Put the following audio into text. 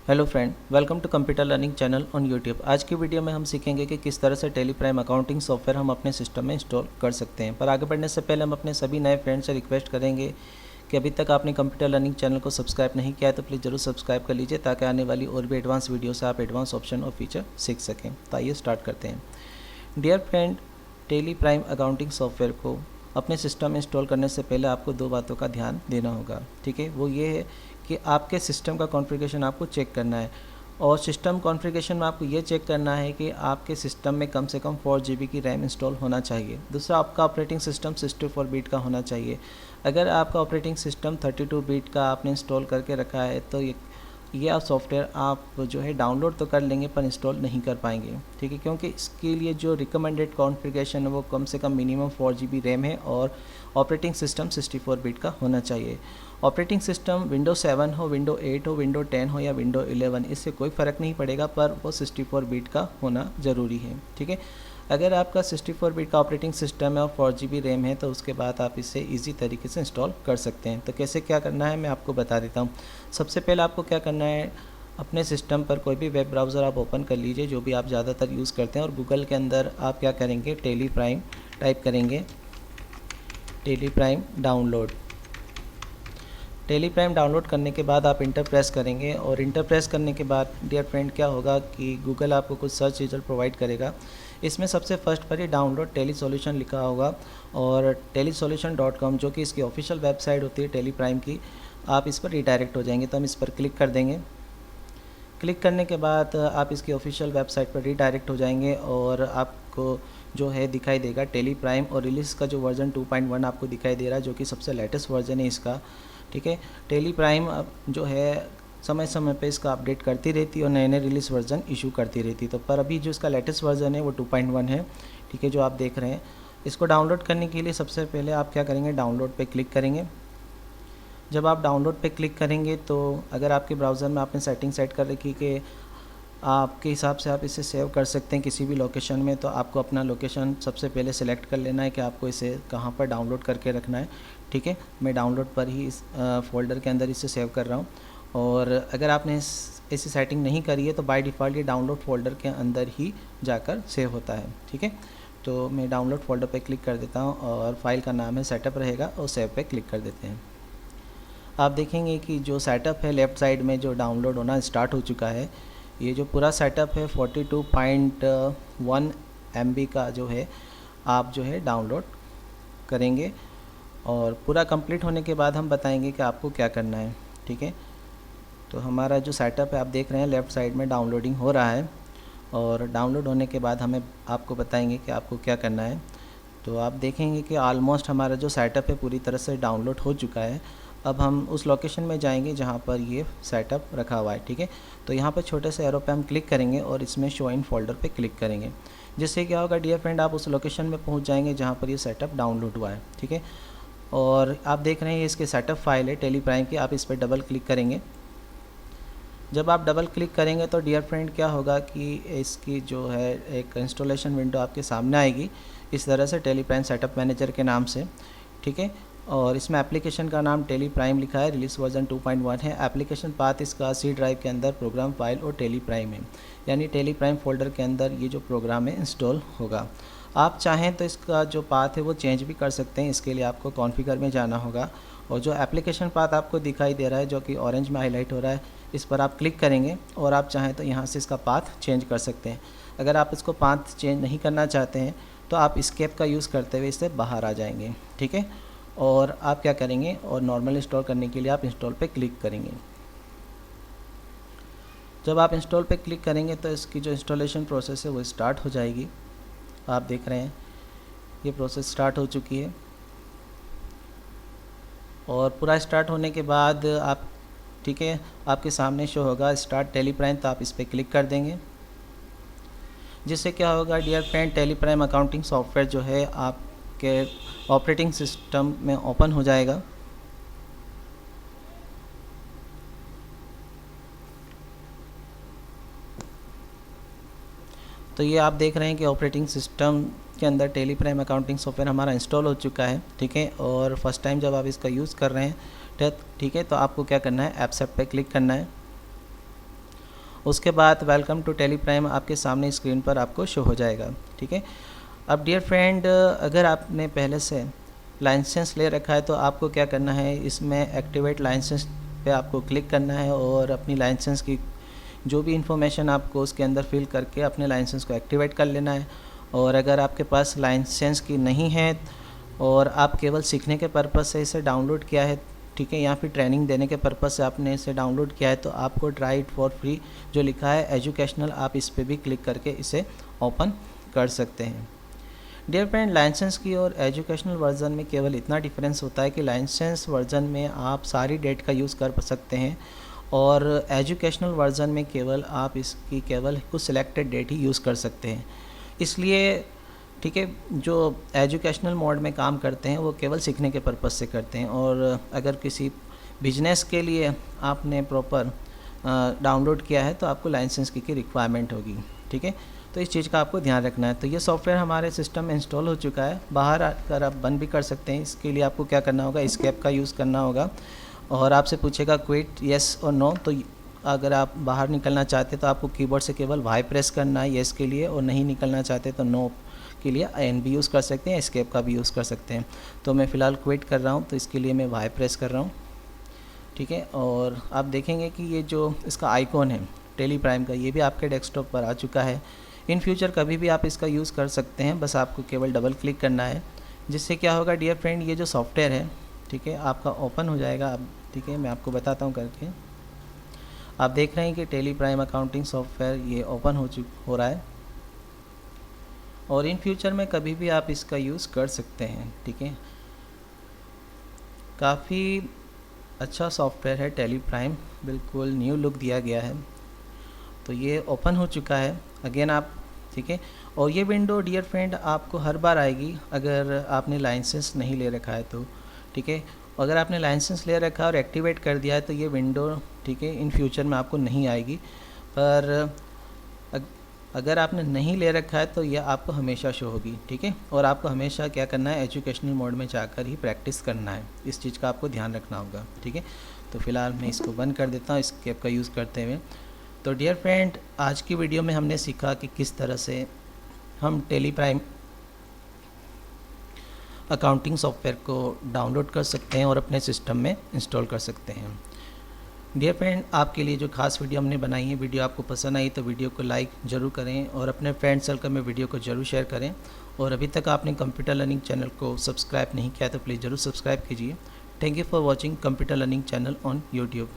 Hello friend, welcome to computer learning channel on YouTube. आज की video में हम सीखेंगे कि किस तरह से टेली प्राइम अकाउंटिंग सॉफ्टवेयर हम अपने सिस्टम में इंस्टॉल कर सकते हैं। पर आगे बढ़ने से पहले हम अपने सभी नए फ्रेंड से रिक्वेस्ट करेंगे कि अभी तक आपने कंप्यूटर लर्निंग चैनल को सब्सक्राइब नहीं किया है तो प्लीज़ ज़रूर सब्सक्राइब कर लीजिए, ताकि आने वाली और भी एडवांस वीडियो से आप एडवांस ऑप्शन और फीचर सीख सकें। तो आइए स्टार्ट करते हैं। Dear friend, Tally Prime accounting software को अपने सिस्टम में इंस्टॉल करने से पहले आपको दो बातों का ध्यान देना होगा। ठीक है, वो ये है कि आपके सिस्टम का कॉन्फ़िगरेशन आपको चेक करना है, और सिस्टम कॉन्फ़िगरेशन में आपको ये चेक करना है कि आपके सिस्टम में कम से कम 4 GB की रैम इंस्टॉल होना चाहिए। दूसरा, आपका ऑपरेटिंग सिस्टम 64 बिट का होना चाहिए। अगर आपका ऑपरेटिंग सिस्टम 32 बिट का आपने इंस्टॉल करके रखा है तो ये आप सॉफ्टवेयर आप जो है डाउनलोड तो कर लेंगे पर इंस्टॉल नहीं कर पाएंगे। ठीक है, क्योंकि इसके लिए जो रिकमेंडेड कॉन्फ़िगरेशन है वो कम से कम मिनिमम 4 GB रैम है और ऑपरेटिंग सिस्टम 64 बिट का होना चाहिए। ऑपरेटिंग सिस्टम विंडो 7 हो, विंडो 8 हो, विंडो 10 हो या विंडो 11, इससे कोई फ़र्क नहीं पड़ेगा, पर वो 64 बिट का होना ज़रूरी है। ठीक है, अगर आपका 64 बिट का ऑपरेटिंग सिस्टम है और 4 GB रैम है तो उसके बाद आप इसे इजी तरीके से इंस्टॉल कर सकते हैं। तो कैसे क्या करना है मैं आपको बता देता हूँ। सबसे पहले आपको क्या करना है, अपने सिस्टम पर कोई भी वेब ब्राउज़र आप ओपन कर लीजिए जो भी आप ज़्यादातर यूज़ करते हैं, और गूगल के अंदर आप क्या करेंगे, टेली प्राइम टाइप करेंगे। Tally Prime download. Tally Prime download करने के बाद आप इंटर प्रेस करेंगे, और इंटर प्रेस करने के बाद डियर फ्रेंड क्या होगा कि गूगल आपको कुछ सर्च रिजल्ट प्रोवाइड करेगा। इसमें सबसे फर्स्ट पर ही डाउनलोड टेली सॉल्यूशन लिखा होगा, और telisolution.com जो कि इसकी ऑफिशियल वेबसाइट होती है टेली प्राइम की, आप इस पर रिडायरेक्ट हो जाएंगे। तो हम इस पर क्लिक कर देंगे। क्लिक करने के बाद आप इसकी ऑफिशियल वेबसाइट पर रीडायरेक्ट हो जाएंगे, और आपको जो है दिखाई देगा टेली प्राइम, और रिलीज़ का जो वर्जन 2.1 आपको दिखाई दे रहा है जो कि सबसे लेटेस्ट वर्जन है इसका। ठीक है, टेली प्राइम अब जो है समय समय पे इसका अपडेट करती रहती है और नए नए रिलीज़ वर्जन इशू करती रहती है। तो पर अभी जो इसका लेटेस्ट वर्जन है वो 2.1 है। ठीक है, जो आप देख रहे हैं। इसको डाउनलोड करने के लिए सबसे पहले आप क्या करेंगे, डाउनलोड पे क्लिक करेंगे। जब आप डाउनलोड पे क्लिक करेंगे तो अगर आपके ब्राउज़र में आपने सेटिंग सेट कर रखी कि आपके हिसाब से आप इसे सेव कर सकते हैं किसी भी लोकेशन में, तो आपको अपना लोकेशन सबसे पहले सेलेक्ट कर लेना है कि आपको इसे कहाँ पर डाउनलोड करके रखना है। ठीक है, मैं डाउनलोड पर ही इस फोल्डर के अंदर इसे सेव कर रहा हूँ। और अगर आपने ऐसी सेटिंग नहीं करी है तो बाय डिफ़ॉल्ट ये डाउनलोड फोल्डर के अंदर ही जाकर सेव होता है। ठीक है, तो मैं डाउनलोड फोल्डर पर क्लिक कर देता हूँ, और फाइल का नाम है सेटअप रहेगा, और सेव पे क्लिक कर देते हैं। आप देखेंगे कि जो सेटअप है लेफ़्ट साइड में जो डाउनलोड होना स्टार्ट हो चुका है। ये जो पूरा सेटअप है 42.1 MB का जो है आप जो है डाउनलोड करेंगे, और पूरा कंप्लीट होने के बाद हम बताएंगे कि आपको क्या करना है। ठीक है, तो हमारा जो सेटअप है आप देख रहे हैं लेफ़्ट साइड में डाउनलोडिंग हो रहा है, और डाउनलोड होने के बाद हमें आपको बताएंगे कि आपको क्या करना है। तो आप देखेंगे कि ऑलमोस्ट हमारा जो सेटअप है पूरी तरह से डाउनलोड हो चुका है। अब हम उस लोकेशन में जाएंगे जहाँ पर ये सेटअप रखा हुआ है। ठीक है, तो यहाँ पर छोटे से एरो पे हम क्लिक करेंगे और इसमें शो इन फोल्डर पे क्लिक करेंगे, जिससे क्या होगा डियर फ्रेंड, आप उस लोकेशन में पहुँच जाएंगे जहाँ पर ये सेटअप डाउनलोड हुआ है। ठीक है, और आप देख रहे हैं ये इसके सेटअप फाइल है टेली प्राइम की। आप इस पर डबल क्लिक करेंगे। जब आप डबल क्लिक करेंगे तो डियर फ्रेंड क्या होगा कि इसकी जो है एक इंस्टॉलेशन विंडो आपके सामने आएगी इस तरह से, टेली प्राइम सेटअप मैनेजर के नाम से। ठीक है, और इसमें एप्लीकेशन का नाम टेली प्राइम लिखा है, रिलीज वर्जन 2.1 है। एप्लीकेशन पाथ इसका C ड्राइव के अंदर प्रोग्राम फाइल और टेली प्राइम है, यानी टेली प्राइम फोल्डर के अंदर ये जो प्रोग्राम है इंस्टॉल होगा। आप चाहें तो इसका जो पाथ है वो चेंज भी कर सकते हैं। इसके लिए आपको कॉन्फ़िगर में जाना होगा, और जो एप्लीकेशन पाथ आपको दिखाई दे रहा है जो कि ऑरेंज में हाईलाइट हो रहा है, इस पर आप क्लिक करेंगे, और आप चाहें तो यहाँ से इसका पाथ चेंज कर सकते हैं। अगर आप इसको पाथ चेंज नहीं करना चाहते हैं तो आप एस्केप का यूज़ करते हुए इससे बाहर आ जाएंगे। ठीक है, और आप क्या करेंगे, और नॉर्मल इंस्टॉल करने के लिए आप इंस्टॉल पे क्लिक करेंगे। जब आप इंस्टॉल पे क्लिक करेंगे तो इसकी जो इंस्टॉलेशन प्रोसेस है वो स्टार्ट हो जाएगी। आप देख रहे हैं ये प्रोसेस स्टार्ट हो चुकी है, और पूरा स्टार्ट होने के बाद आप ठीक है आपके सामने शो होगा स्टार्ट टेली प्राइम, तो आप इस पर क्लिक कर देंगे, जिससे क्या होगा dear friend, Tally Prime accounting software जो है आपके ऑपरेटिंग सिस्टम में ओपन हो जाएगा। तो ये आप देख रहे हैं कि ऑपरेटिंग सिस्टम के अंदर टेली प्राइम अकाउंटिंग सॉफ्टवेयर हमारा इंस्टॉल हो चुका है। ठीक है, और फर्स्ट टाइम जब आप इसका यूज़ कर रहे हैं ठीक है, तो आपको क्या करना है, एक्सेप्ट पे क्लिक करना है। उसके बाद वेलकम टू टेली प्राइम आपके सामने स्क्रीन पर आपको शो हो जाएगा। ठीक है। अब डियर फ्रेंड, अगर आपने पहले से लाइसेंस ले रखा है तो आपको क्या करना है, इसमें एक्टिवेट लाइसेंस पे आपको क्लिक करना है और अपनी लाइसेंस की जो भी इंफॉर्मेशन आपको उसके अंदर फिल करके अपने लाइसेंस को एक्टिवेट कर लेना है। और अगर आपके पास लाइसेंस की नहीं है और आप केवल सीखने के पर्पज़ से इसे डाउनलोड किया है, ठीक है, या फिर ट्रेनिंग देने के पर्पज़ से आपने इसे डाउनलोड किया है, तो आपको ट्राई इट फॉर फ्री जो लिखा है एजुकेशनल, आप इस पर भी क्लिक करके इसे ओपन कर सकते हैं। डियर फ्रेंड, लाइसेंस की और एजुकेशनल वर्जन में केवल इतना डिफरेंस होता है कि लाइसेंस वर्जन में आप सारी डेट का यूज़ कर सकते हैं और एजुकेशनल वर्जन में केवल आप इसकी केवल कुछ सिलेक्टेड डेट ही यूज़ कर सकते हैं। इसलिए ठीक है, जो एजुकेशनल मोड में काम करते हैं वो केवल सीखने के पर्पज़ से करते हैं, और अगर किसी बिजनेस के लिए आपने प्रॉपर डाउनलोड किया है तो आपको लाइसेंस की रिक्वायरमेंट होगी। ठीक है, तो इस चीज़ का आपको ध्यान रखना है। तो ये सॉफ्टवेयर हमारे सिस्टम में इंस्टॉल हो चुका है, बाहर आकर आप बंद भी कर सकते हैं। इसके लिए आपको क्या करना होगा, एस्केप का यूज़ करना होगा और आपसे पूछेगा क्विट येस और नो। तो अगर आप बाहर निकलना चाहते तो आपको कीबोर्ड से केवल वाई प्रेस करना है येस के लिए, और नहीं निकलना चाहते तो नो के लिए एन भी यूज़ कर सकते हैं, एस्केप का भी यूज़ कर सकते हैं। तो मैं फ़िलहाल क्विट कर रहा हूँ, तो इसके लिए मैं वाई प्रेस कर रहा हूँ। ठीक है, और आप देखेंगे कि ये जो इसका आइकॉन है टेली प्राइम का, ये भी आपके डेस्कटॉप पर आ चुका है। इन फ्यूचर कभी भी आप इसका यूज़ कर सकते हैं, बस आपको केवल डबल क्लिक करना है, जिससे क्या होगा डियर फ्रेंड, ये जो सॉफ्टवेयर है, ठीक है, आपका ओपन हो जाएगा। अब ठीक है, मैं आपको बताता हूँ करके। आप देख रहे हैं कि टेली प्राइम अकाउंटिंग सॉफ्टवेयर ये ओपन हो रहा है, और इन फ्यूचर में कभी भी आप इसका यूज़ कर सकते हैं। ठीक है, काफ़ी अच्छा सॉफ्टवेयर है टेली प्राइम, बिल्कुल न्यू लुक दिया गया है। तो ये ओपन हो चुका है अगेन आप, ठीक है। और ये विंडो डियर फ्रेंड आपको हर बार आएगी अगर आपने लाइसेंस नहीं ले रखा है तो, ठीक है। अगर आपने लाइसेंस ले रखा है और एक्टिवेट कर दिया है तो ये विंडो, ठीक है, इन फ्यूचर में आपको नहीं आएगी। पर अगर आपने नहीं ले रखा है तो यह आपको हमेशा शो होगी। ठीक है, और आपको हमेशा क्या करना है, एजुकेशनल मोड में जाकर ही प्रैक्टिस करना है। इस चीज़ का आपको ध्यान रखना होगा। ठीक है, तो फिलहाल मैं इसको बंद कर देता हूँ एस्केप का यूज़ करते हुए। तो डियर फ्रेंड, आज की वीडियो में हमने सीखा कि किस तरह से हम टेली प्राइम अकाउंटिंग सॉफ्टवेयर को डाउनलोड कर सकते हैं और अपने सिस्टम में इंस्टॉल कर सकते हैं। डियर फ्रेंड, आपके लिए जो खास वीडियो हमने बनाई है, वीडियो आपको पसंद आई तो वीडियो को लाइक ज़रूर करें और अपने फ्रेंड सर्कल में वीडियो को ज़रूर शेयर करें। और अभी तक आपने कंप्यूटर लर्निंग चैनल को सब्सक्राइब नहीं किया तो प्लीज़ ज़रूर सब्सक्राइब कीजिए। Thank you for watching computer learning channel on YouTube.